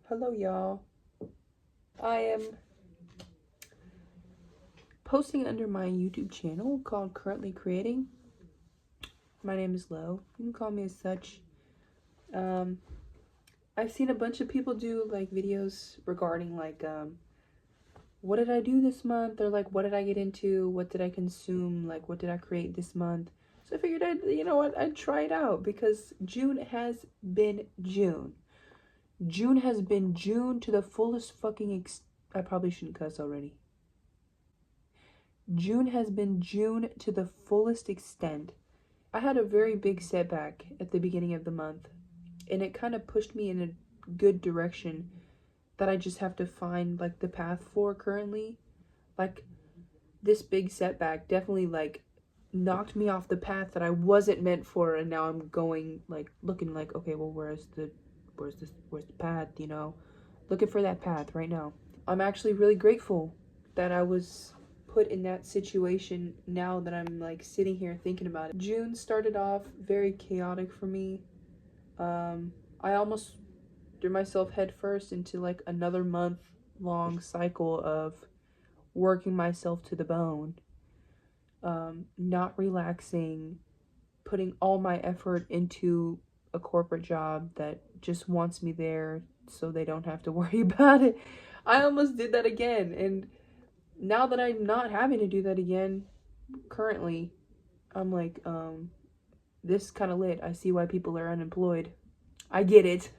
Hello, y'all. I am posting under my YouTube channel called Currently Creating. My name is Lo. You can call me as such. Um, I've seen a bunch of people do like videos regarding what did I do this month, or like what did I get into, what did I consume, like what did I create this month. So I figured I'd try it out because June has been June. June has been June to the fullest fucking I probably shouldn't cuss already. June has been June to the fullest extent. I had a very big setback at the beginning of the month, and it kind of pushed me in a good direction that I just have to find like the path for currently. Like this big setback definitely like knocked me off the path that I wasn't meant for, and now I'm going like looking like, okay, well, where's the path, Looking for that path right now. I'm actually really grateful that I was put in that situation now that I'm like sitting here thinking about it. June started off very chaotic for me. I almost threw myself headfirst into like another month long cycle of working myself to the bone, not relaxing, putting all my effort into a corporate job that just wants me there so they don't have to worry about it. I almost did that again, and now that I'm not having to do that again currently, I'm like, this kind of lit. I see why people are unemployed. I get it.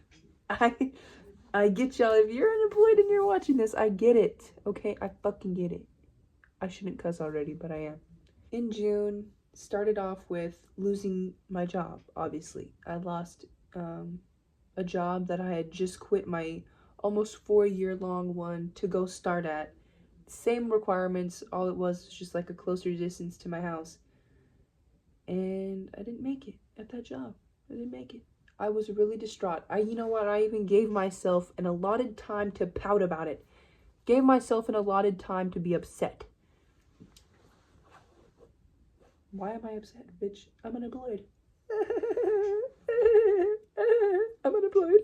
I I get y'all. If you're unemployed and you're watching this, I get it. Okay, I fucking get it. I shouldn't cuss already, but I am. In June, started off with losing my job. Obviously, I lost a job that I had just quit my almost 4 year long one to go start at. Same requirements, all it was just like a closer distance to my house. And I didn't make it at that job. I didn't make it. I was really distraught. You know what? I even gave myself an allotted time to pout about it. Gave myself an allotted time to be upset. Why am I upset, bitch? I'm unemployed. I'm unemployed.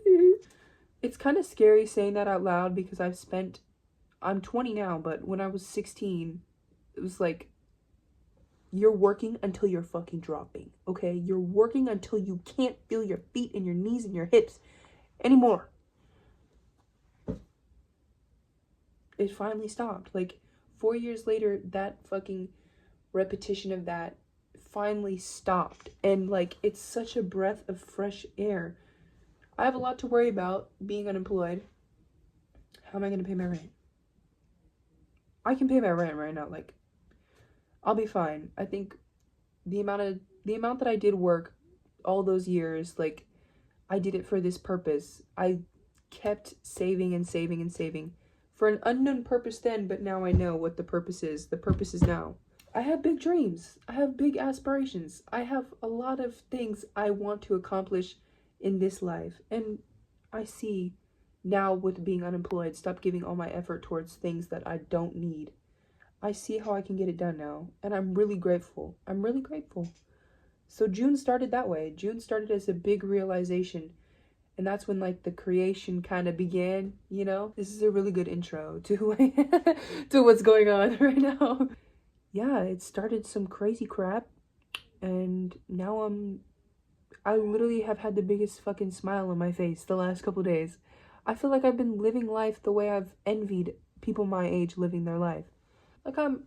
It's kind of scary saying that out loud because I'm 20 now, but when I was 16, it was like, you're working until you're fucking dropping, okay? You're working until you can't feel your feet and your knees and your hips anymore. It finally stopped. Like 4 years later, that fucking repetition of that finally stopped. And like, it's such a breath of fresh air. I have a lot to worry about being unemployed. How am I gonna pay my rent? I can pay my rent right now. Like, I'll be fine. I think the amount that I did work all those years, like, I did it for this purpose. I kept saving and saving and saving for an unknown purpose then, but now I know what the purpose is. The purpose is now. I have big dreams. I have big aspirations. I have a lot of things I want to accomplish in this life. And I see now with being unemployed, stop giving all my effort towards things that I don't need. I see how I can get it done now. And I'm really grateful. I'm really grateful. So June started that way. June started as a big realization. And that's when like the creation kind of began, you know? This is a really good intro to to what's going on right now. Yeah, it started some crazy crap, and now I literally have had the biggest fucking smile on my face the last couple days. I feel like I've been living life the way I've envied people my age living their life. Like I'm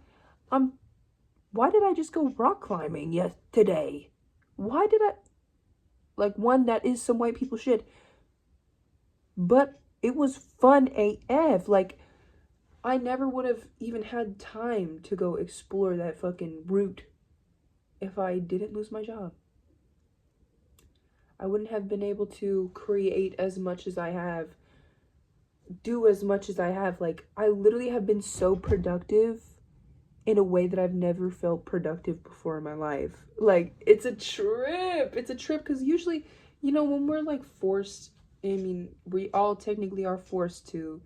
why did I just go rock climbing today? Why did I like one that is some white people shit. But it was fun AF. Like I never would have even had time to go explore that fucking route if I didn't lose my job. I wouldn't have been able to create as much as I have, do as much as I have. Like, I literally have been so productive in a way that I've never felt productive before in my life. Like, it's a trip. It's a trip because usually, when we're like forced, I mean, we all technically are forced to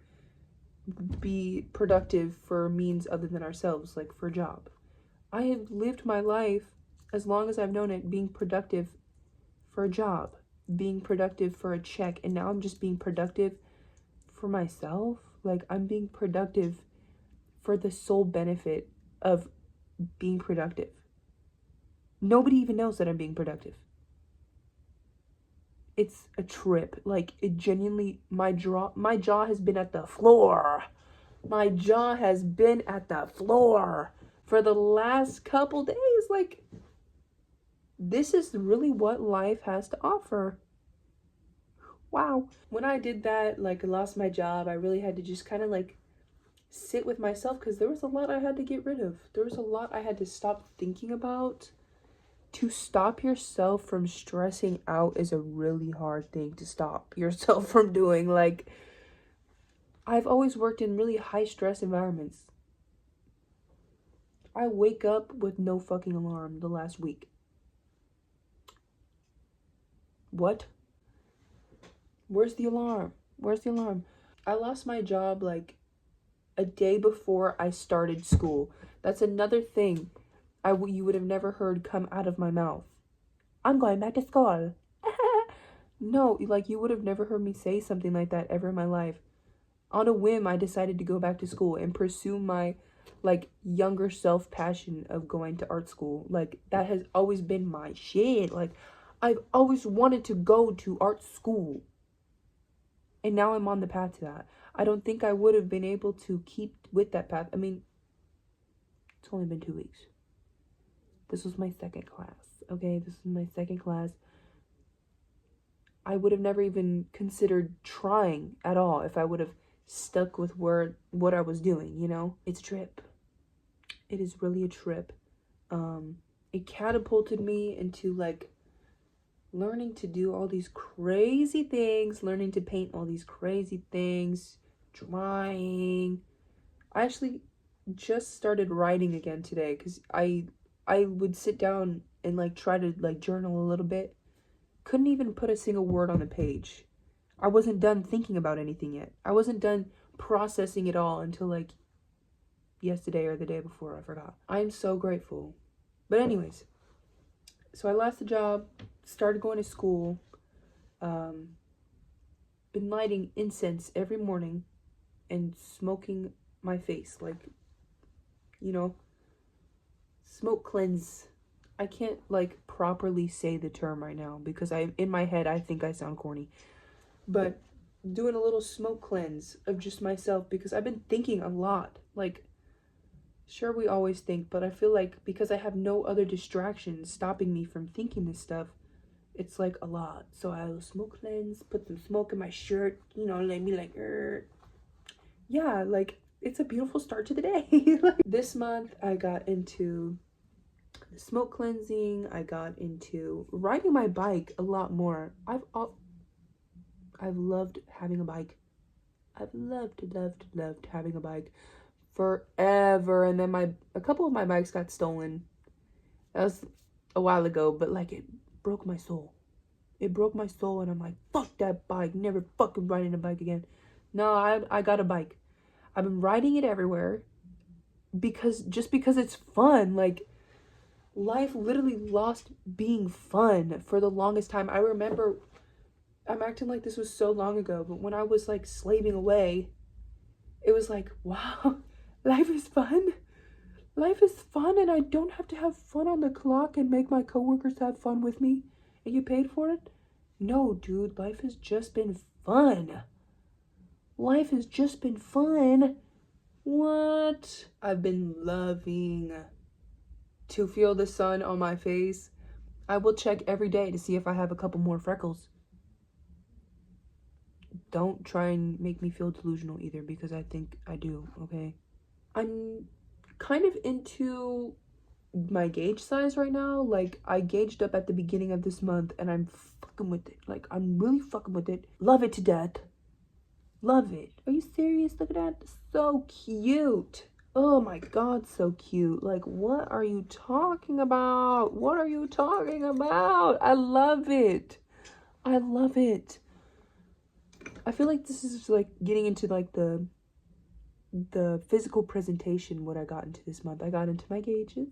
be productive for means other than ourselves, like for a job. I have lived my life, as long as I've known it, being productive for a job, being productive for a check, and now I'm just being productive for myself. Like, I'm being productive for the sole benefit of being productive. Nobody even knows that I'm being productive. It's a trip. Like, it genuinely, my jaw has been at the floor. My jaw has been at the floor for the last couple days. Like, this is really what life has to offer. Wow. When I did that, like, I lost my job, I really had to just kind of like sit with myself, because there was a lot I had to get rid of. There was a lot I had to stop thinking about. To stop yourself from stressing out is a really hard thing to stop yourself from doing. Like, I've always worked in really high stress environments. I wake up with no fucking alarm the last week. What? Where's the alarm? Where's the alarm? I lost my job like a day before I started school. That's another thing you would have never heard come out of my mouth. I'm going back to school. No, like, you would have never heard me say something like that ever in my life. On a whim, I decided to go back to school and pursue my, like, younger self passion of going to art school. Like, that has always been my shit. Like, I've always wanted to go to art school. And now I'm on the path to that. I don't think I would have been able to keep with that path. I mean, it's only been 2 weeks. This was my second class, okay? This was my second class. I would have never even considered trying at all if I would have stuck with what I was doing, you know? It's a trip. It is really a trip. It catapulted me into, like, learning to do all these crazy things, learning to paint all these crazy things, drawing. I actually just started writing again today, because I would sit down and, like, try to, like, journal a little bit. Couldn't even put a single word on the page. I wasn't done thinking about anything yet. I wasn't done processing it all until, like, yesterday or the day before. I forgot. I'm so grateful. But anyways, so I lost the job, started going to school, been lighting incense every morning and smoking my face, like, you know, smoke cleanse. I can't, like, properly say the term right now because in my head I think I sound corny, but doing a little smoke cleanse of just myself, because I've been thinking a lot. Like, sure, we always think, but I feel like because I have no other distractions stopping me from thinking this stuff, it's like a lot. So I'll smoke cleanse, put some smoke in my shirt, you know, let me like, yeah, like, it's a beautiful start to the day. Like, this month I got into the smoke cleansing. I got into riding my bike a lot more. I've loved having a bike. I've loved having a bike forever. And then a couple of my bikes got stolen. That was a while ago, but, like, it broke my soul. It broke my soul, and I'm like, fuck that bike. Never fucking riding a bike again. No, I got a bike. I've been riding it everywhere because it's fun. Like, life literally lost being fun for the longest time. I remember, I'm acting like this was so long ago, but when I was, like, slaving away, it was like, wow, life is fun. Life is fun, and I don't have to have fun on the clock and make my coworkers have fun with me and get paid for it. No, dude, life has just been fun. Life has just been fun. What? I've been loving to feel the sun on my face. I will check every day to see if I have a couple more freckles. Don't try and make me feel delusional either, because I think I do, okay? I'm kind of into my gauge size right now. Like, I gauged up at the beginning of this month, and I'm fucking with it. Like, I'm really fucking with it. Love it to death. Love it. Are you serious? Look at that. So cute. Oh my god, so cute. Like, what are you talking about? What are you talking about? I love it. I love it. I feel like this is, like, getting into, like, the physical presentation, what I got into this month. I got into my gauges.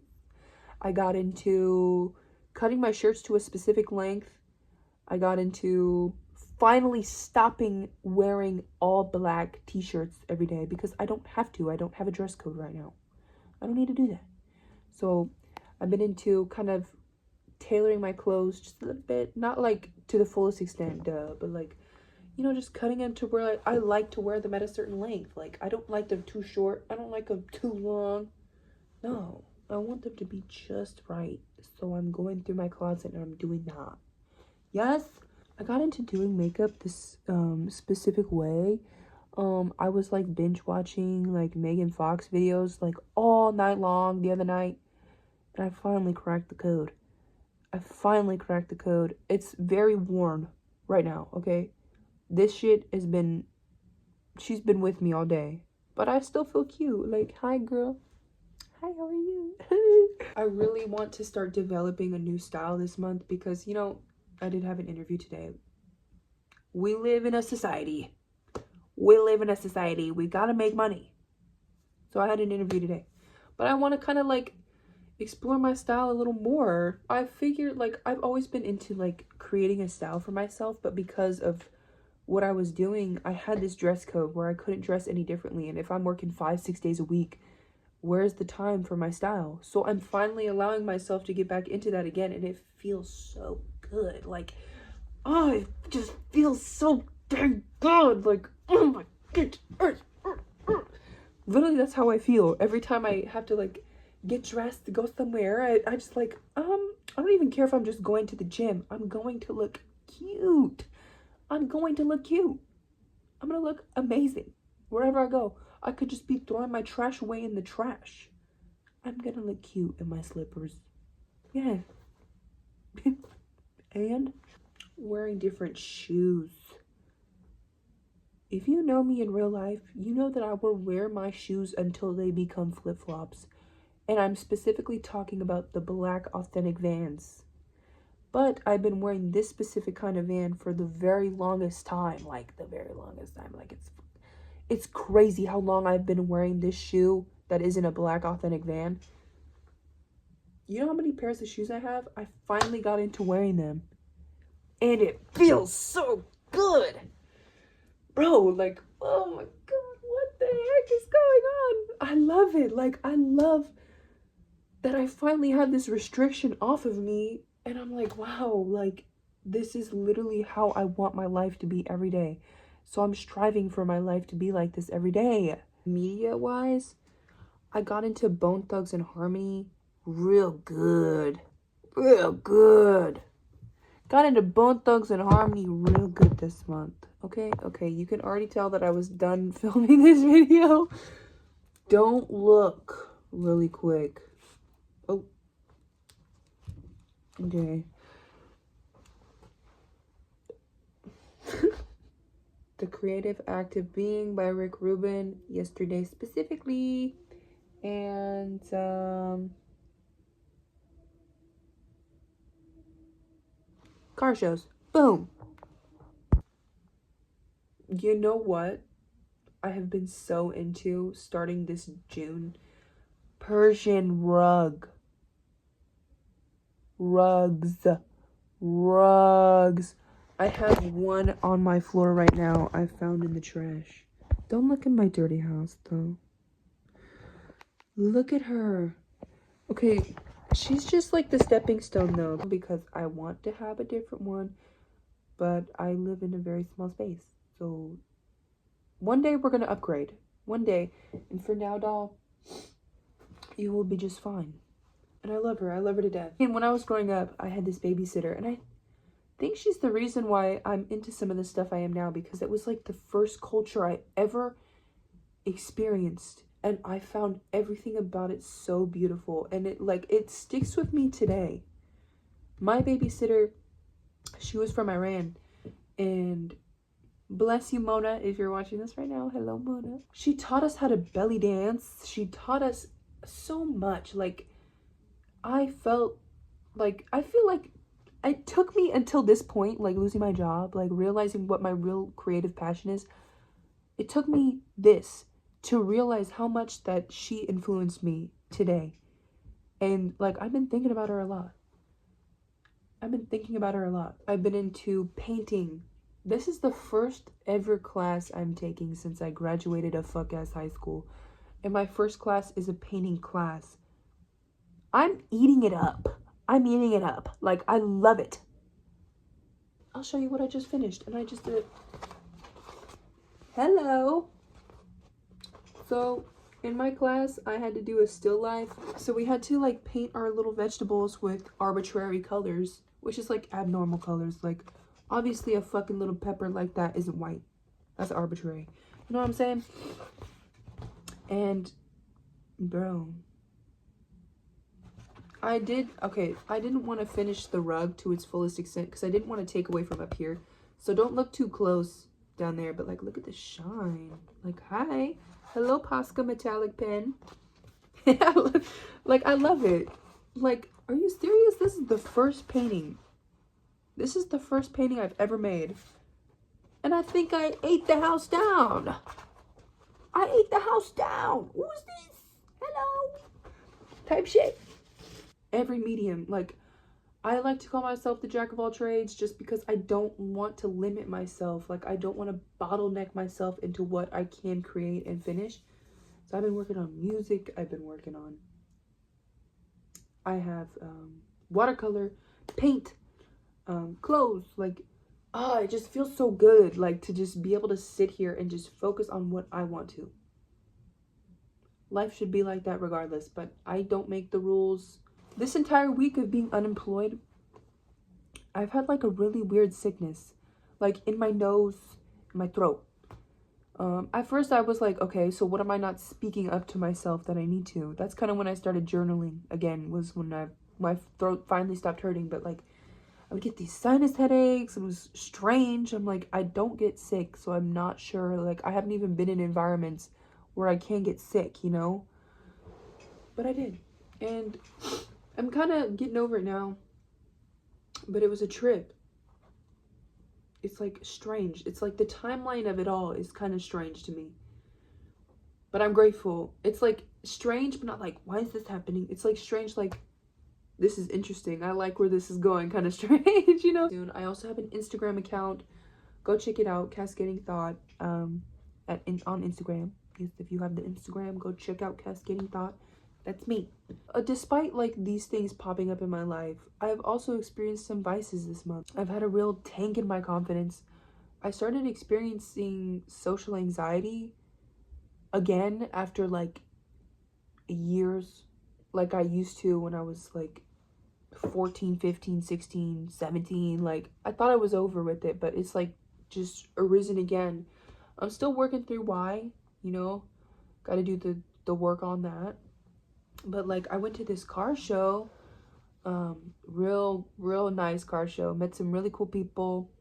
I got into cutting my shirts to a specific length. I got into finally stopping wearing all black t-shirts every day because I don't have to. I don't have a dress code right now. I don't need to do that. So I've been into kind of tailoring my clothes just a little bit, not like to the fullest extent, but like, you know, just cutting them to where I like to wear them at a certain length. Like, I don't like them too short. I don't like them too long. No, I want them to be just right. So I'm going through my closet and I'm doing that. Yes, I got into doing makeup this specific way. I was like binge watching like Megan Fox videos like all night long the other night, and I finally cracked the code. It's very worn right now, okay? This shit has been, she's been with me all day, but I still feel cute. Like, hi girl. Hi, how are you? I really want to start developing a new style this month because, you know, I did have an interview today. We live in a society. We gotta make money. So I had an interview today. But I want to kind of like explore my style a little more. I figured like I've always been into like creating a style for myself, but because of what I was doing, I had this dress code where I couldn't dress any differently. And if I'm working 5-6 days a week, where's the time for my style? So I'm finally allowing myself to get back into that again, and it feels so good. Like, oh, it just feels so dang good. Like, oh my goodness. Literally, that's how I feel every time I have to like get dressed to go somewhere. I just like, I don't even care if I'm just going to the gym. I'm going to look cute. I'm going to look amazing wherever I go. I could just be throwing my trash away in the trash. I'm gonna look cute in my slippers. Yeah. And wearing different shoes. If you know me in real life, you know that I will wear my shoes until they become flip-flops. And I'm specifically talking about the black authentic Vans. But I've been wearing this specific kind of Van for the very longest time. Like, it's crazy how long I've been wearing this shoe that isn't a black authentic Van. You know how many pairs of shoes I have? I finally got into wearing them. And it feels so good. Bro, like, oh my god, what the heck is going on? I love it. Like, I love that I finally had this restriction off of me. And I'm like, wow, like, this is literally how I want my life to be every day. So I'm striving for my life to be like this every day. Media-wise, I got into Bone Thugs and Harmony real good. Got into Bone Thugs and Harmony real good this month. Okay, you can already tell that I was done filming this video. Don't look really quick. Oh. Okay. The Creative Active Being by Rick Rubin, Yesterday specifically. And, car shows. Boom. You know what I have been so into starting this June? Persian rugs. I have one on my floor right now I found in the trash. Don't look in my dirty house, though. Look at her. Okay, she's just like the stepping stone, though, because I want to have a different one, but I live in a very small space. So one day we're going to upgrade. One day. And for now, doll, you will be just fine. And I love her. I love her to death. And when I was growing up, I had this babysitter, and I think she's the reason why I'm into some of the stuff I am now, because it was like the first culture I ever experienced, and I found everything about it so beautiful, and it sticks with me today. My babysitter, she was from Iran, and bless you, Mona, if you're watching this right now. Hello, Mona. She taught us how to belly dance. She taught us so much. Like, I feel like it took me until this point, like losing my job, like realizing what my real creative passion is. It took me this to realize how much that she influenced me today. And like, I've been thinking about her a lot. I've been into painting, This is the first ever class I'm taking since I graduated a fuck-ass high school. And my first class is a painting class. I'm eating it up. I'm eating it up. Like, I love it. I'll show you what I just finished. And I just did it. Hello. So, in my class, I had to do a still life. So we had to, like, paint our little vegetables with arbitrary colors. Which is, like, abnormal colors. Like, obviously a fucking little pepper like that isn't white. That's arbitrary. You know what I'm saying? And, bro, I didn't want to finish the rug to its fullest extent because I didn't want to take away from up here. So don't look too close down there, but like, look at the shine. Like, hi. Hello, Posca metallic pen. Like, I love it. Like, are you serious? This is the first painting. This is the first painting I've ever made. And I think I ate the house down. I ate the house down. Who's this? Hello. Type shit. Every medium. Like, I like to call myself the jack of all trades just because I don't want to limit myself. Like, I don't want to bottleneck myself into what I can create and finish. So I've been working on music. I've been working on... I have watercolor, paint, clothes. Like, it just feels so good. Like, to just be able to sit here and just focus on what I want to. Life should be like that regardless, but I don't make the rules. This entire week of being unemployed, I've had like a really weird sickness, like in my nose, in my throat. At first I was like, okay, so what am I not speaking up to myself that I need to? That's kind of when I started journaling again, was when my throat finally stopped hurting. But like, I would get these sinus headaches. It was strange. I'm like, I don't get sick, so I'm not sure. Like, I haven't even been in environments where I can get sick, you know? But I did. And I'm kind of getting over it now. But it was a trip. It's like strange. It's like the timeline of it all is kind of strange to me. But I'm grateful. It's like strange, but not like, why is this happening? It's like strange, like, this is interesting. I like where this is going, kind of strange, you know? Soon. I also have an Instagram account. Go check it out, Cascading Thought, on Instagram. Yes, if you have the Instagram, go check out Cascading Thought. That's me. Despite like these things popping up in my life, I've also experienced some vices this month. I've had a real tank in my confidence. I started experiencing social anxiety again after like years, like I used to when I was like 14, 15, 16, 17. Like, I thought I was over with it, but it's like just arisen again. I'm still working through why, you know, gotta do the work on that. But like, I went to this car show, real nice car show, met some really cool people,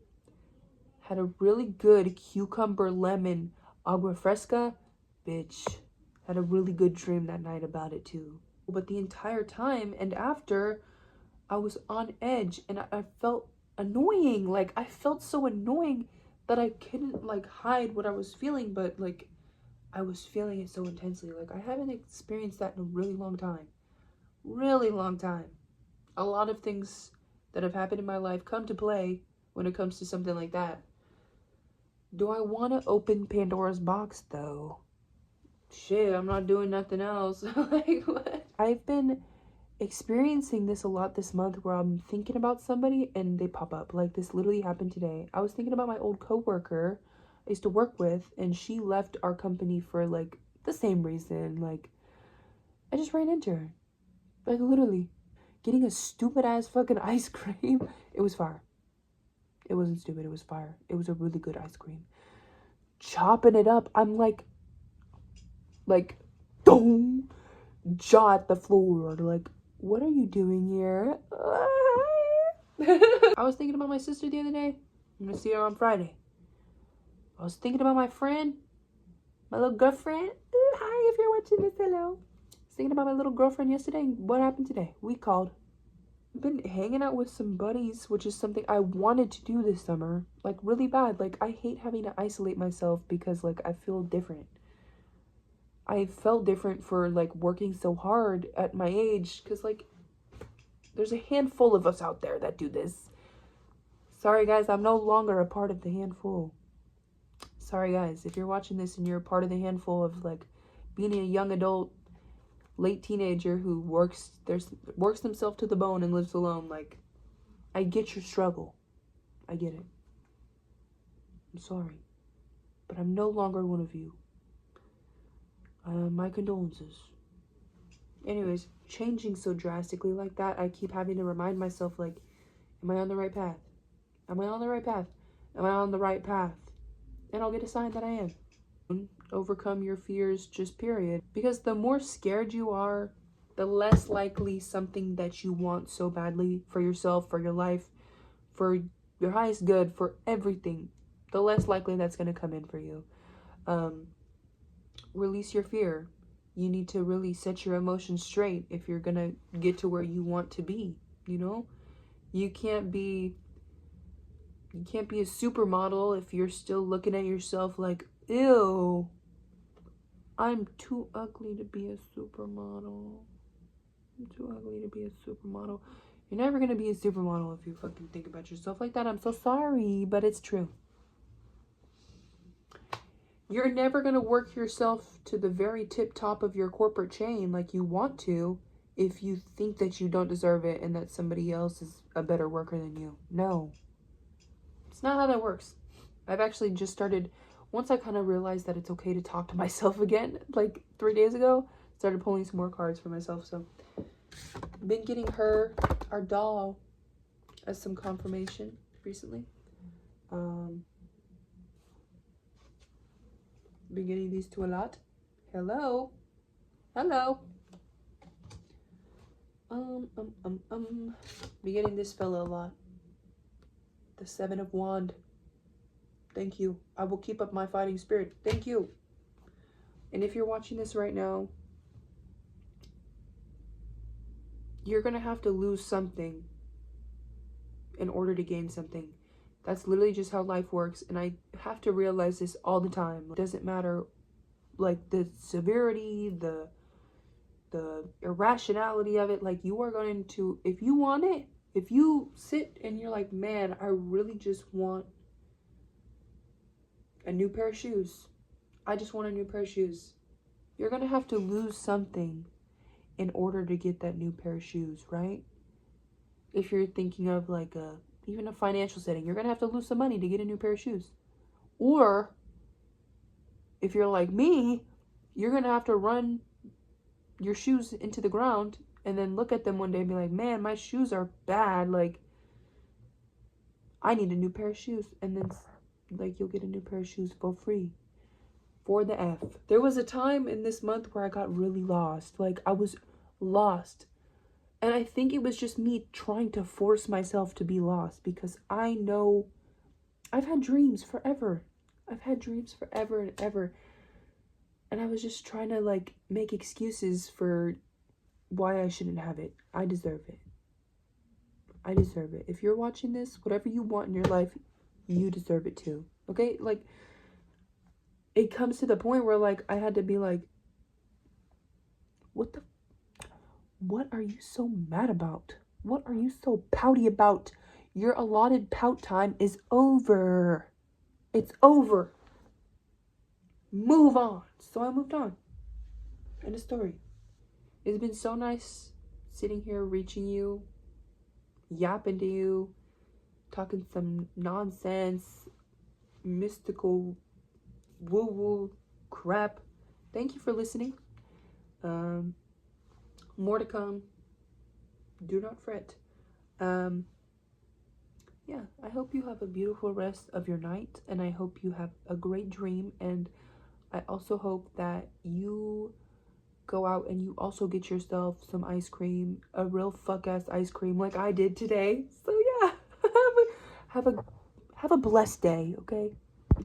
had a really good cucumber lemon agua fresca. Bitch, had a really good dream that night about it too. But the entire time and after, I was on edge and I felt annoying. Like, I felt so annoying that I couldn't like hide what I was feeling, but like I was feeling it so intensely. Like, I haven't experienced that in a really long time. Really long time. A lot of things that have happened in my life come to play when it comes to something like that. Do I want to open Pandora's box though? Shit, I'm not doing nothing else. Like, what? I've been experiencing this a lot this month where I'm thinking about somebody and they pop up. Like, this literally happened today. I was thinking about my old coworker I used to work with, and she left our company for like the same reason. Like, I just ran into her, like, literally getting a stupid ass fucking ice cream. It was fire. It wasn't stupid, it was fire. It was a really good ice cream. Chopping it up, I'm like boom, jaw at the floor. Like, what are you doing here? I was thinking about my sister the other day. I'm gonna see her on Friday. I was thinking about my friend, my little girlfriend. Hi, if you're watching this, hello. I was thinking about my little girlfriend yesterday. What happened today? We called. I've been hanging out with some buddies, which is something I wanted to do this summer. Like, really bad. Like, I hate having to isolate myself because, like, I feel different. I felt different for, like, working so hard at my age. Because, like, there's a handful of us out there that do this. Sorry, guys, I'm no longer a part of the handful. Sorry, guys, if you're watching this and you're a part of the handful of, like, being a young adult, late teenager who works themselves to the bone and lives alone, like, I get your struggle. I get it. I'm sorry. But I'm no longer one of you. My condolences. Anyways, changing so drastically like that, I keep having to remind myself, like, am I on the right path? Am I on the right path? Am I on the right path? And I'll get a sign that I am. Overcome your fears, just period. Because the more scared you are, the less likely something that you want so badly for yourself, for your life, for your highest good, for everything, the less likely that's going to come in for you. Release your fear. You need to really set your emotions straight if you're going to get to where you want to be, you know? You can't be a supermodel if you're still looking at yourself like, ew, I'm too ugly to be a supermodel. I'm too ugly to be a supermodel. You're never going to be a supermodel if you fucking think about yourself like that. I'm so sorry, but it's true. You're never going to work yourself to the very tip top of your corporate chain like you want to if you think that you don't deserve it and that somebody else is a better worker than you. No. It's not how that works. I've actually just started, once I kind of realized that it's okay to talk to myself again, like 3 days ago, started pulling some more cards for myself. So been getting her, our doll, as some confirmation recently. Been getting these two a lot. Hello. Hello. Been getting this fella a lot. The Seven of Wand. Thank you. I will keep up my fighting spirit. Thank you. And if you're watching this right now, you're going to have to lose something in order to gain something. That's literally just how life works. And I have to realize this all the time. It doesn't matter, like, the severity, the irrationality of it. Like, you are going to, if you want it, if you sit and you're like, man, I really just want a new pair of shoes. I just want a new pair of shoes. You're going to have to lose something in order to get that new pair of shoes, right? If you're thinking of like even a financial setting, you're going to have to lose some money to get a new pair of shoes. Or if you're like me, you're going to have to run your shoes into the ground and then look at them one day and be like, man, my shoes are bad. Like, I need a new pair of shoes. And then, like, you'll get a new pair of shoes for free. For the F. There was a time in this month where I got really lost. Like, I was lost. And I think it was just me trying to force myself to be lost, because I know I've had dreams forever. I've had dreams forever and ever. And I was just trying to, like, make excuses for why I shouldn't have it. I deserve it. I deserve it. If you're watching this, whatever you want in your life, you deserve it too. Okay? Like, it comes to the point where, like, I had to be like, what are you so mad about? What are you so pouty about? Your allotted pout time is over. It's over. Move on. So I moved on. End of story. It's been so nice sitting here, reaching you, yapping to you, talking some nonsense, mystical, woo-woo crap. Thank you for listening. More to come. Do not fret. Yeah, I hope you have a beautiful rest of your night, and I hope you have a great dream, and I also hope that you go out and you also get yourself some ice cream, a real fuck-ass ice cream like I did today. So yeah, have a blessed day, okay?